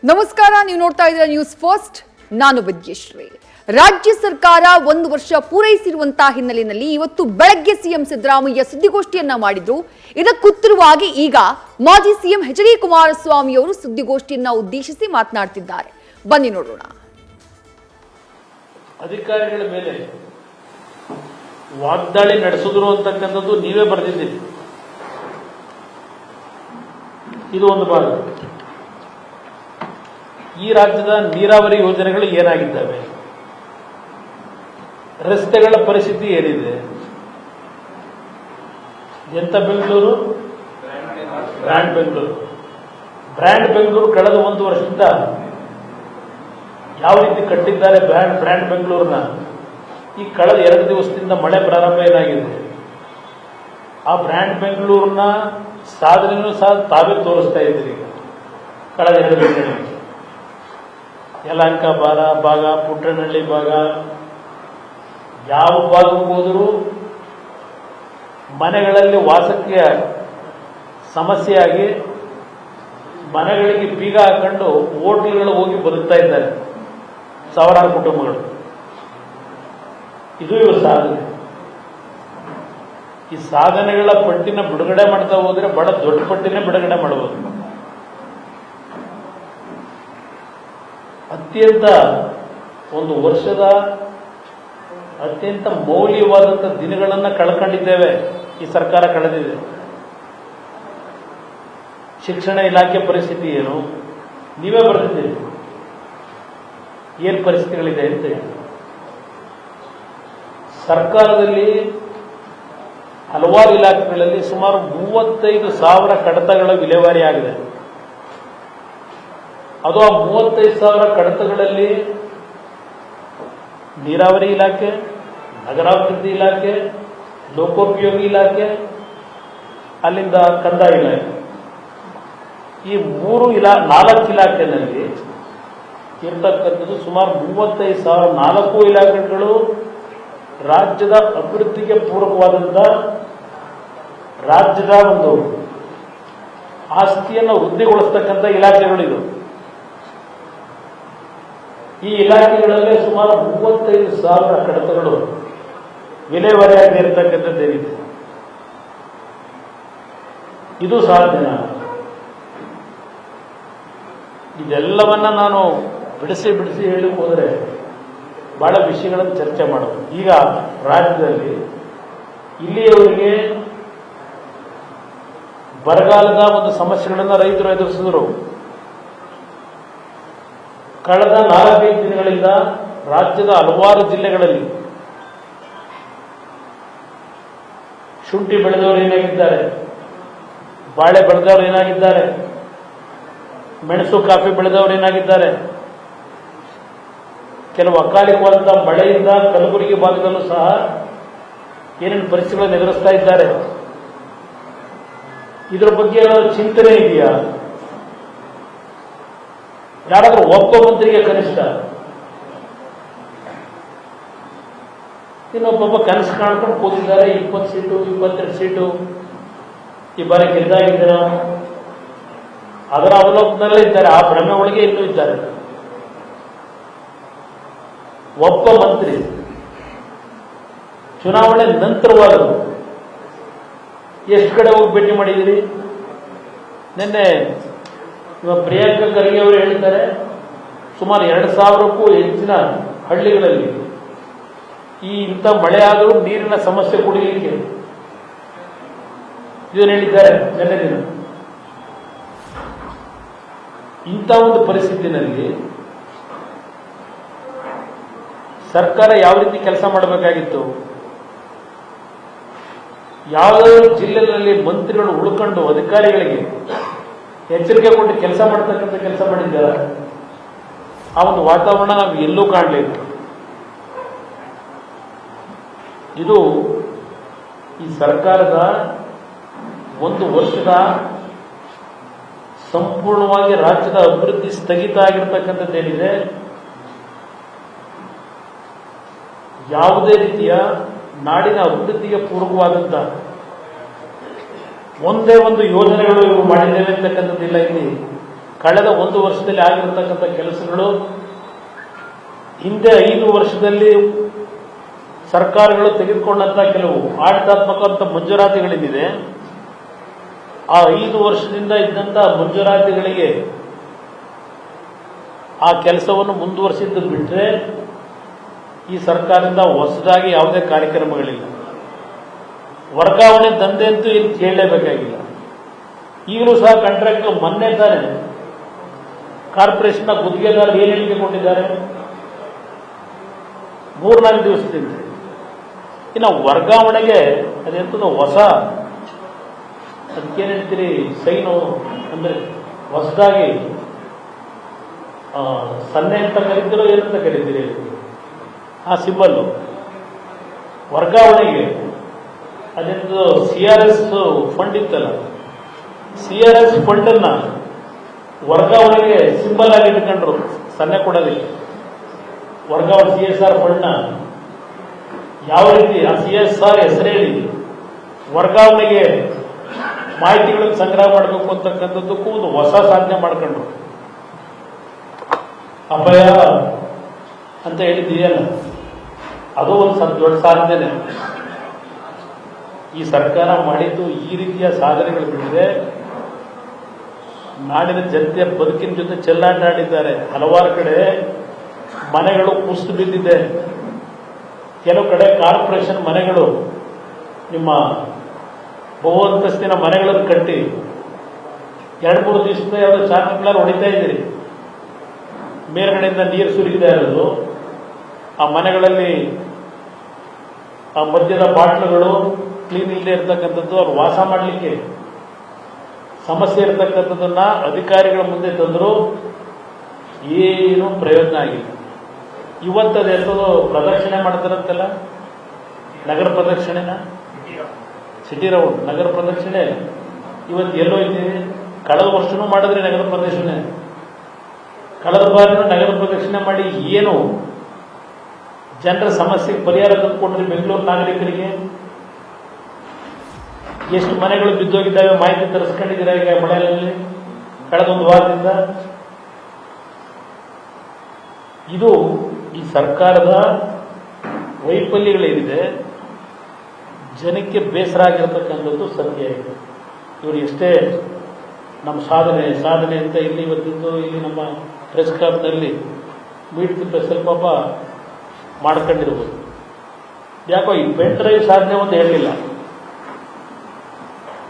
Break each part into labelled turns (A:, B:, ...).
A: ನಮಸ್ಕಾರ, ನೀವು ನೋಡ್ತಾ ಇದ್ದೀರಾ ನ್ಯೂಸ್ ಫಸ್ಟ್. ನಾನು ವಿದ್ಯಶ್ರೀ. ರಾಜ್ಯ ಸರ್ಕಾರ 1 ವರ್ಷ ಪೂರೈಸಿರುವಂತಹ ಹಿನ್ನೆಲೆಯಲ್ಲಿ ಇವತ್ತು ಬೆಳಗ್ಗೆ ಸಿಎಂ ಸಿದ್ದರಾಮಯ್ಯ ಸುದ್ದಿಗೋಷ್ಠಿಯನ್ನ ಮಾಡಿದ್ರು. ಇದಕ್ಕುತ್ತರವಾಗಿ ಈಗ ಮಾಜಿ ಸಿಎಂ ಎಚ್.ಡಿ. ಕುಮಾರಸ್ವಾಮಿ ಅವರು ಸುದ್ದಿಗೋಷ್ಠಿಯನ್ನ ಉದ್ದೇಶಿಸಿ ಮಾತನಾಡ್ತಿದ್ದಾರೆ. ಬನ್ನಿ ನೋಡೋಣ.
B: ಅಧಿಕಾರಿಗಳ ಮೇಲೆ ವಾಗ್ದಾಳಿ ನಡೆಸಿದ್ರು ಅಂತಕ್ಕಂಥದ್ದು ನೀವೇ ಬರೆದಿದ್ದೀರಿ. ಇದು ಒಂದು ಭಾಗ. ಈ ರಾಜ್ಯದ ನೀರಾವರಿ ಯೋಜನೆಗಳು ಏನಾಗಿದ್ದಾವೆ, ರಸ್ತೆಗಳ ಪರಿಸ್ಥಿತಿ ಏನಿದೆ, ಎಂತ ಬೆಂಗಳೂರು ಬ್ರ್ಯಾಂಡ್ ಬೆಂಗಳೂರು ಕಳೆದ 1 ವರ್ಷದಿಂದ ಯಾವ ರೀತಿ ಕಟ್ಟಿದ್ದಾರೆ ಬ್ರ್ಯಾಂಡ್ ಬೆಂಗಳೂರನ್ನ. ಈ ಕಳೆದ 2 ದಿವಸದಿಂದ ಮಳೆ ಪ್ರಾರಂಭ ಏನಾಗಿದೆ, ಆ ಬ್ರ್ಯಾಂಡ್ ಬೆಂಗಳೂರನ್ನ ಸಾಧನೆಯನ್ನು ಸಹ ತಾವೇ ತೋರಿಸ್ತಾ ಇದ್ದೀರಿ. ಈಗ ಕಳೆದ 2 ದಿನಗಳಲ್ಲಿ ಯಲಹಂಕ ಭಾಗ, ಪುಟ್ಟನಹಳ್ಳಿ ಭಾಗ, ಯಾವ ಭಾಗಕ್ಕೆ ಹೋದರೂ ಮನೆಗಳಲ್ಲಿ ವಾಸಕ್ಕೆ ಸಮಸ್ಯೆಯಾಗಿ ಮನೆಗಳಿಗೆ ಬೀಗ ಹಾಕೊಂಡು ಹೋಟೆಲ್ಗಳು ಹೋಗಿ ಬದುಕ್ತಾ ಇದ್ದಾರೆ ಸಾವಿರಾರು ಕುಟುಂಬಗಳು. ಇದು ಇವರು ಸಾಧನೆ. ಈ ಸಾಧನೆಗಳ ಪಟ್ಟಿನ ಬಿಡುಗಡೆ ಮಾಡ್ತಾ ಹೋದ್ರೆ ಬಹಳ ದೊಡ್ಡ ಪಟ್ಟಿನೇ ಬಿಡುಗಡೆ ಮಾಡಬಹುದು. ಅತ್ಯಂತ 1 ವರ್ಷದ ಅತ್ಯಂತ ಮೌಲ್ಯವಾದಂಥ ದಿನಗಳನ್ನು ಕಳ್ಕೊಂಡಿದ್ದೇವೆ. ಈ ಸರ್ಕಾರ ಕಳೆದಿದೆ. ಶಿಕ್ಷಣ ಇಲಾಖೆ ಪರಿಸ್ಥಿತಿ ಏನು ನೀವೇ ಬರೆದಿದ್ದೀರಿ. ಏನು ಪರಿಸ್ಥಿತಿಗಳಿದೆ ಅಂತ ಹೇಳಿ ಸರ್ಕಾರದಲ್ಲಿ ಹಲವಾರು ಇಲಾಖೆಗಳಲ್ಲಿ ಸುಮಾರು 35,000 ಕಡತಗಳ ವಿಲೇವಾರಿ ಆಗಿದೆ. ಅದು ಆ 35,000 ಕಡತಗಳಲ್ಲಿ ನೀರಾವರಿ ಇಲಾಖೆ, ನಗರಾಭಿವೃದ್ಧಿ ಇಲಾಖೆ, ಲೋಕೋಪಯೋಗಿ ಇಲಾಖೆ, ಅಲ್ಲಿಂದ ಕಂದಾಯ ಇಲಾಖೆ, ಈ 4 ಇಲಾಖೆಯಲ್ಲಿ ಇರ್ತಕ್ಕಂಥದ್ದು ಸುಮಾರು 35,000. 4 ಇಲಾಖೆಗಳು ರಾಜ್ಯದ ಅಭಿವೃದ್ಧಿಗೆ ಪೂರಕವಾದಂಥ ರಾಜ್ಯದ ಒಂದು ಆಸ್ತಿಯನ್ನು ವೃದ್ಧಿಗೊಳಿಸ್ತಕ್ಕಂಥ ಇಲಾಖೆಗಳಿದು. ಈ ಇಲಾಖೆಗಳಲ್ಲೇ ಸುಮಾರು 35,000 ಕಡತಗಳು ವಿಲೇವಾರಿಯಾಗಿ ಇರತಕ್ಕಂಥದ್ದೇನಿದೆ. ಇದು ಸಾಧ್ಯ. ಇದೆಲ್ಲವನ್ನ ನಾನು ಬಿಡಿಸಿ ಹೇಳಕ್ಕೆ ಹೋದರೆ ಬಹಳ ವಿಷಯಗಳನ್ನು ಚರ್ಚೆ ಮಾಡೋದು. ಈಗ ರಾಜ್ಯದಲ್ಲಿ ಇಲ್ಲಿಯವರೆಗೆ ಬರಗಾಲದ ಒಂದು ಸಮಸ್ಯೆಗಳನ್ನು ರೈತರು ಎದುರಿಸಿದರು. ಕಳೆದ 4-5 ದಿನಗಳಿಂದ ರಾಜ್ಯದ ಹಲವಾರು ಜಿಲ್ಲೆಗಳಲ್ಲಿ ಶುಂಠಿ ಬೆಳೆದವರು ಏನಾಗಿದ್ದಾರೆ, ಬಾಳೆ ಬೆಳೆದವರು ಏನಾಗಿದ್ದಾರೆ, ಮೆಣಸು ಕಾಫಿ ಬೆಳೆದವರು ಏನಾಗಿದ್ದಾರೆ, ಕೆಲವು ಅಕಾಲಿಕವಾದಂತಹ ಮಳೆಯಿಂದ ಕಲಬುರಗಿ ಭಾಗದಲ್ಲೂ ಸಹ ಏನೇನು ಪರಿಸ್ಥಿತಿಗಳನ್ನು ಎದುರಿಸ್ತಾ ಇದ್ದಾರೆ. ಇದರ ಬಗ್ಗೆ ಏನಾದರೂ ಚಿಂತನೆ ಇದೆಯಾ? ಯಾರಾದರೂ ಒಬ್ಬ ಮಂತ್ರಿಗೆ ಕನಿಷ್ಠ, ಇನ್ನೊಬ್ಬೊಬ್ಬ ಕನಸು ಕಾಣ್ಕೊಂಡು ಕೂತಿದ್ದಾರೆ. 20 ಸೀಟು 22 ಸೀಟು ಈ ಬಾರಿ ಗೆದ್ದಾಗಿದ್ದ ನಾವು ಅದರ ಅವಲೋಕನಲ್ಲೇ ಇದ್ದಾರೆ. ಆ ಭ್ರಮೆ ಒಳಗೆ ಇನ್ನೂ ಇದ್ದಾರೆ. ಒಬ್ಬ ಮಂತ್ರಿ ಚುನಾವಣೆ ನಂತರವಾದರು ಎಷ್ಟು ಕಡೆ ಹೋಗಿ ಭೇಟಿ ಮಾಡಿದ್ದೀರಿ? ನಿನ್ನೆ ಪ್ರಿಯಾಂಕಾ ಖರ್ಗೆ ಅವರು ಹೇಳಿದ್ದಾರೆ, ಸುಮಾರು 2,000ಕ್ಕೂ ಹೆಚ್ಚಿನ ಹಳ್ಳಿಗಳಲ್ಲಿ ಇಂಥ ಮಳೆ ಆದರೂ ನೀರಿನ ಸಮಸ್ಯೆ ಕುಡಿಯಲಿಕ್ಕೆ ಇದನ್ನು ಹೇಳಿದ್ದಾರೆ ನಿನ್ನೆ ದಿನ. ಇಂಥ ಒಂದು ಪರಿಸ್ಥಿತಿನಲ್ಲಿ ಸರ್ಕಾರ ಯಾವ ರೀತಿ ಕೆಲಸ ಮಾಡಬೇಕಾಗಿತ್ತು? ಯಾವುದಾದ್ರೂ ಜಿಲ್ಲೆಯಲ್ಲಿ ಮಂತ್ರಿಗಳು ಉಳ್ಕೊಂಡು ಅಧಿಕಾರಿಗಳಿಗೆ ಎಚ್ಚರಿಕೆ ಕೊಟ್ಟು ಕೆಲಸ ಮಾಡತಕ್ಕಂಥ ಕೆಲಸ ಮಾಡಿದ್ದಾರೆ. ಆ ಒಂದು ವಾತಾವರಣ ನಾವು ಎಲ್ಲೂ ಕಾಣಲಿಲ್ಲ. ಇದು ಈ ಸರ್ಕಾರದ 1 ವರ್ಷದ ಸಂಪೂರ್ಣವಾಗಿ ರಾಜ್ಯದ ಅಭಿವೃದ್ಧಿ ಸ್ಥಗಿತ ಆಗಿರ್ತಕ್ಕಂಥದ್ದೇನಿದೆ, ಯಾವುದೇ ರೀತಿಯ ನಾಡಿನ ಅಭಿವೃದ್ಧಿಗೆ ಪೂರಕವಾದಂಥ ಒಂದೇ ಒಂದು ಯೋಜನೆಗಳು ಇವು ಮಾಡಿದ್ದೇವೆ ಅಂತಕ್ಕಂಥದ್ದಿಲ್ಲ. ಇಲ್ಲಿ ಕಳೆದ 1 ವರ್ಷದಲ್ಲಿ ಆಗಿರತಕ್ಕಂಥ ಕೆಲಸಗಳು ಹಿಂದೆ 5 ವರ್ಷದಲ್ಲಿ ಸರ್ಕಾರಗಳು ತೆಗೆದುಕೊಂಡಂತ ಕೆಲವು ಆಡಳಿತಾತ್ಮಕ ಮಂಜೂರಾತಿಗಳೇನಿದೆ, ಆ 5 ವರ್ಷದಿಂದ ಇದ್ದಂಥ ಮಂಜೂರಾತಿಗಳಿಗೆ ಆ ಕೆಲಸವನ್ನು ಮುಂದುವರಿಸಿದ್ದು ಬಿಟ್ಟರೆ ಈ ಸರ್ಕಾರದಿಂದ ಹೊಸದಾಗಿ ಯಾವುದೇ ಕಾರ್ಯಕ್ರಮಗಳಿಲ್ಲ. ವರ್ಗಾವಣೆ ದಂಧೆ ಅಂತೂ ಇಲ್ಲಿ ಕೇಳಲೇಬೇಕಾಗಿಲ್ಲ. ಈಗಲೂ ಸಹ ಕಾಂಟ್ರಾಕ್ಟ್ ಮೊನ್ನೆ ತಾನೆ ಕಾರ್ಪೊರೇಷನ್ನ ಗುತ್ತಿಗೆದಾರರು ಏನು ಹೇಳಿಕೆ ಕೊಟ್ಟಿದ್ದಾರೆ, 3-4 ದಿವಸದಿಂದ. ಇನ್ನು ವರ್ಗಾವಣೆಗೆ ಅದೆಂತದ್ದು ಹೊಸ, ಅದಕ್ಕೇನು ಹೇಳ್ತೀರಿ, ಸೈನು ಅಂದರೆ ಹೊಸದಾಗಿ ಸನ್ನೆ ಅಂತ ಕರೀತಿರೋ ಏನಂತ ಕರೀತೀರಿ, ಆ ಸಿಂಬಲ್ಲು ವರ್ಗಾವಣೆಗೆ ಅದೆಂತದ್ದು CRS ಫಂಡ್ ಇತ್ತಲ್ಲ, CRS ಫಂಡನ್ನು ವರ್ಗಾವಣೆಗೆ ಸಿಂಬಲ್ ಆಗಿ ಇಟ್ಕೊಂಡ್ರು ಸನ್ನೆ ಕೊಡೋದಕ್ಕೆ. ವರ್ಗಾವಣೆ CSR ಫಂಡ್ನ ಯಾವ ರೀತಿ ಆ CSR ಹೆಸರೇಳಿ ವರ್ಗಾವಣೆಗೆ ಮಾಹಿತಿಗಳನ್ನು ಸಂಗ್ರಹ ಮಾಡಬೇಕು ಅಂತಕ್ಕಂಥದ್ದಕ್ಕೂ ಒಂದು ಹೊಸ ಸಾಧನೆ ಮಾಡ್ಕೊಂಡ್ರು. ಅಭಯ ಅಂತ ಹೇಳಿದ್ದೀಯಲ್ಲ, ಅದು ಒಂದು ದೊಡ್ಡ ಸಾಧನೆ. ಈ ಸರ್ಕಾರ ಮಾಡಿದ್ದು ಈ ರೀತಿಯ ಸಾಧನೆಗಳು ಬಿಟ್ಟರೆ ನಾಡಿನ ಜನತೆಯ ಬದುಕಿನ ಜೊತೆ ಚೆಲ್ಲಾಟ ಆಡಿದ್ದಾರೆ. ಹಲವಾರು ಕಡೆ ಮನೆಗಳು ಕುಸಿದು ಬಿದ್ದಿದೆ. ಕೆಲವು ಕಡೆ ಕಾರ್ಪೊರೇಷನ್ ಮನೆಗಳು, ನಿಮ್ಮ ಬಹು ಅಂತಸ್ತಿನ ಮನೆಗಳನ್ನು ಕಟ್ಟಿ 2-3 ದಿವಸದ ಯಾವುದೋ ಚಾನಲ್ ಹೊಡಿತಾ ಇದ್ದೀರಿ. ಮೇಲ್ಗಡೆಯಿಂದ ನೀರು ಸುರಿತಾ ಇರೋದು, ಆ ಮನೆಗಳಲ್ಲಿ ಆ ಮದ್ಯದ ಬಾಟ್ಲುಗಳು ಕ್ಲೀನ್ ಇಲ್ಲದೆ ಇರತಕ್ಕಂಥದ್ದು, ಅವ್ರು ವಾಸ ಮಾಡಲಿಕ್ಕೆ ಸಮಸ್ಯೆ ಇರತಕ್ಕಂಥದ್ದನ್ನ ಅಧಿಕಾರಿಗಳ ಮುಂದೆ ತಂದರೂ ಏನೂ ಪ್ರಯೋಜನ ಆಗಿಲ್ಲ. ಇವತ್ತದೆಲ್ಲೋ ಪ್ರದಕ್ಷಿಣೆ ಮಾಡ್ತಾರಂತಲ್ಲ, ನಗರ ಪ್ರದಕ್ಷಿಣೆನ, ಸಿಟಿ ರೌಂಡ್ ನಗರ ಪ್ರದಕ್ಷಿಣೆ ಇವತ್ತು ಎಲ್ಲೋ ಇದ್ದೀವಿ. ಕಳೆದ ವರ್ಷನೂ ಮಾಡಿದ್ರೆ ನಗರ ಪ್ರದಕ್ಷಿಣೆ, ಕಳೆದ ಬಾರಿನೂ ನಗರ ಪ್ರದಕ್ಷಿಣೆ ಮಾಡಿ ಏನು ಜನರ ಸಮಸ್ಯೆಗೆ ಪರಿಹಾರ ತಂದುಕೊಂಡ್ರಿ ಬೆಂಗಳೂರು ನಾಗರಿಕರಿಗೆ? ಎಷ್ಟು ಮನೆಗಳು ಬಿದ್ದೋಗಿದ್ದಾವೆ ಮಾಹಿತಿ ತರಿಸ್ಕೊಂಡಿದ್ದೀರಾ ಈಗ ಮಳೆಯಲ್ಲಿ ಕಳೆದ 1 ವಾರದಿಂದ? ಇದು ಈ ಸರ್ಕಾರದ ವೈಫಲ್ಯಗಳೇನಿದೆ, ಜನಕ್ಕೆ ಬೇಸರ ಆಗಿರತಕ್ಕಂಥದ್ದು ಸತ್ಯ ಇದೆ. ಇವರು ಎಷ್ಟೇ ನಮ್ಮ ಸಾಧನೆ ಅಂತ ಇಲ್ಲಿ ಇವತ್ತಿದ್ದು ಇಲ್ಲಿ ನಮ್ಮ ಪ್ರೆಸ್ ಕ್ಲಬ್ನಲ್ಲಿ ಮೀಟ್ ದಿ ಪ್ರೆಸ್ ಪಾಪ ಮಾಡ್ಕೊಂಡಿರ್ಬೋದು. ಯಾಕೋ ಈ ಪೆನ್ ಡ್ರೈವ್ ಸಾಧನೆ ಒಂದು ಹೇಳಲಿಲ್ಲ.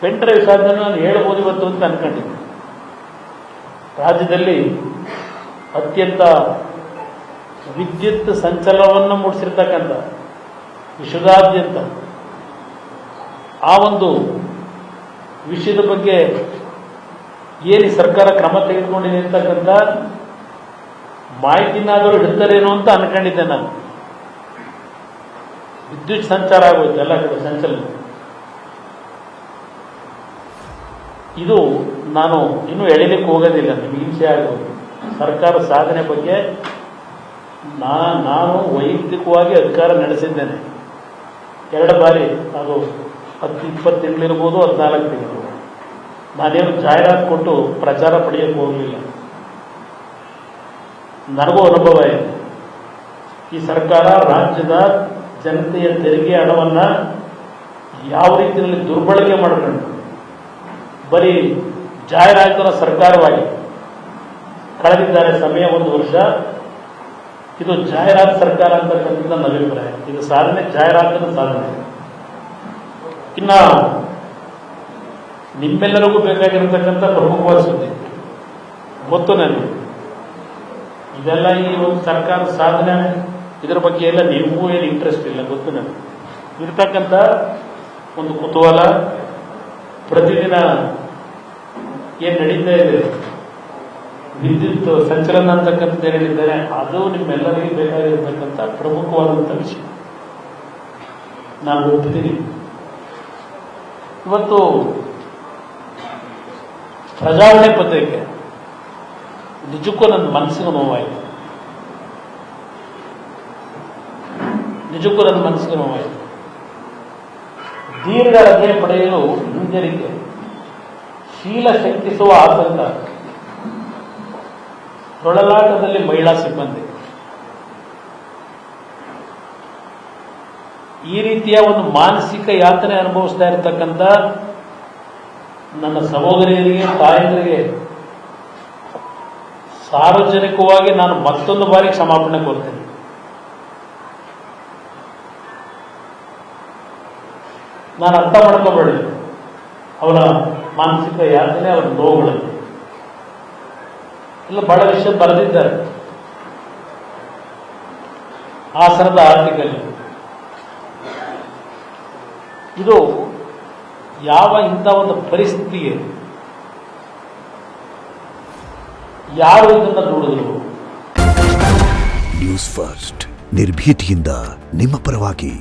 B: ಪೆನ್ ಡ್ರೈವ್ ಸಾಧನೆ ನಾನು ಹೇಳ್ಬೋದು ಇವತ್ತು ಅಂತ ಅನ್ಕೊಂಡಿದ್ದೆ. ರಾಜ್ಯದಲ್ಲಿ ಅತ್ಯಂತ ವಿದ್ಯುತ್ ಸಂಚಲನವನ್ನು ಮೂಡಿಸಿರ್ತಕ್ಕಂಥ ವಿಶ್ವದಾದ್ಯಂತ ಆ ಒಂದು ವಿಷಯದ ಬಗ್ಗೆ ಏನು ಸರ್ಕಾರ ಕ್ರಮ ತೆಗೆದುಕೊಂಡಿದೆ ಅಂತಕ್ಕಂಥ ಮಾಹಿತಿನಾದರೂ ಇಡ್ತಾರೇನೋ ಅಂತ ಅನ್ಕೊಂಡಿದ್ದೆ ನಾನು. ವಿದ್ಯುತ್ ಸಂಚಾರ ಆಗೋಯ್ತು ಎಲ್ಲ ಕಡೆ ಸಂಚಲನ. ಇದು ನಾನು ಇನ್ನೂ ಎಳಿಲಿಕ್ಕೆ ಹೋಗೋದಿಲ್ಲ, ನಿಮಗೆ ಹಿಂಸೆ ಆಗೋದು. ಸರ್ಕಾರ ಸಾಧನೆ ಬಗ್ಗೆ ನಾನು ವೈಯಕ್ತಿಕವಾಗಿ ಅಧಿಕಾರ ನಡೆಸಿದ್ದೇನೆ 2 ಬಾರಿ. ಅದು 10-20 ತಿಂಗಳಿರ್ಬೋದು, 14 ತಿಂಗಳು. ನಾನೇನು ಜಾಹೀರಾತು ಕೊಟ್ಟು ಪ್ರಚಾರ ಪಡೆಯಕ್ಕೆ ಹೋಗಲಿಲ್ಲ. ನನಗೂ ಅನುಭವ ಇದೆ. ಈ ಸರ್ಕಾರ ರಾಜ್ಯದ ಜನತೆಯ ತೆರಿಗೆ ಹಣವನ್ನು ಯಾವ ರೀತಿಯಲ್ಲಿ ದುರ್ಬಳಕೆ ಮಾಡಿಕೊಂಡು ಬರೀ ಜಾಹೀರಾತಿನ ಸರ್ಕಾರವಾಗಿ ಕಳೆದಿದ್ದಾರೆ ಸಮಯ 1 ವರ್ಷ. ಇದು ಜಾಹೀರಾತು ಸರ್ಕಾರ ಅಂತಕ್ಕಂಥದ್ದು ನನ್ನ ಅಭಿಪ್ರಾಯ. ಇದು ಸಾಧನೆ ಜಾಹೀರಾತಿನ ಸಾಧನೆ. ಇನ್ನು ನಿಮ್ಮೆಲ್ಲರಿಗೂ ಬೇಕಾಗಿರತಕ್ಕಂಥ ಪ್ರಮುಖವಾದ ಸುದ್ದಿ ಗೊತ್ತು ನನಗೆ. ಇದೆಲ್ಲ ಈ ಒಂದು ಸರ್ಕಾರದ ಸಾಧನೆ ಇದರ ಬಗ್ಗೆ ಎಲ್ಲ ನಿಮಗೂ ಏನು ಇಂಟ್ರೆಸ್ಟ್ ಇಲ್ಲ, ಗೊತ್ತು ನನಗೆ. ಇರ್ತಕ್ಕಂಥ ಒಂದು ಕುತೂಹಲ, ಪ್ರತಿದಿನ ಏನು ನಡೀತಾ ಇದೆ, ವಿದ್ಯುತ್ ಸಂಚಲನ ಅಂತಕ್ಕಂಥದ್ದು ಏನು ಹೇಳಿದ್ದಾರೆ, ಅದು ನಿಮ್ಮೆಲ್ಲರಿಗೂ ಬೇಕಾಗಿರತಕ್ಕಂಥ ಪ್ರಮುಖವಾದಂಥ ವಿಷಯ. ನಾನು ಒಪ್ತೀನಿ. ಇವತ್ತು ಪ್ರಜಾವಾಣಿ ಪತ್ರಿಕೆ ನಿಜಕ್ಕೂ ನನ್ನ ಮನಸ್ಸಿಗೆ ನೋವಾಯಿತು. ದೀರ್ಘ ರಜೆ ಪಡೆಯಲು ಹಿಂಜರಿಕೆ, ಶೀಲ ಶಂಕಿಸುವ ಆತಂಕ, ತೊಳಲಾಟದಲ್ಲಿ ಮಹಿಳಾ ಸಿಬ್ಬಂದಿ. ಈ ರೀತಿಯ ಒಂದು ಮಾನಸಿಕ ಯಾತನೆ ಅನುಭವಿಸ್ತಾ ಇರತಕ್ಕಂಥ ನನ್ನ ಸಹೋದರಿಯರಿಗೆ, ತಾಯಂದಿರಿಗೆ ಸಾರ್ವಜನಿಕವಾಗಿ ನಾನು ಮತ್ತೊಂದು ಬಾರಿ ಕ್ಷಮಾಪಣೆ ಕೋರ್ತೇನೆ. ನಾನು ಅರ್ಥ ಮಾಡ್ಕೋಬೇಡಿ ಅವರ ಮಾನಸಿಕ ಯಾತನೆ, ಅವರ ನೋವುಗಳನ್ನು ಎಲ್ಲ ಬಹಳ ವಿಷಯ ಬರೆದಿದ್ದಾರೆ ಹಾಸನದ ಆರ್ಟಿಕಲ್. ಇದು ಯಾವ ಇಂಥ ಒಂದು ಪರಿಸ್ಥಿತಿಗೆ ಯಾರು ಇದನ್ನ ನೋಡಿದ್ರು?
C: ನ್ಯೂಸ್ ಫಸ್ಟ್ ನಿರ್ಭೀತಿಯಿಂದ ನಿಮ್ಮ ಪರವಾಗಿ.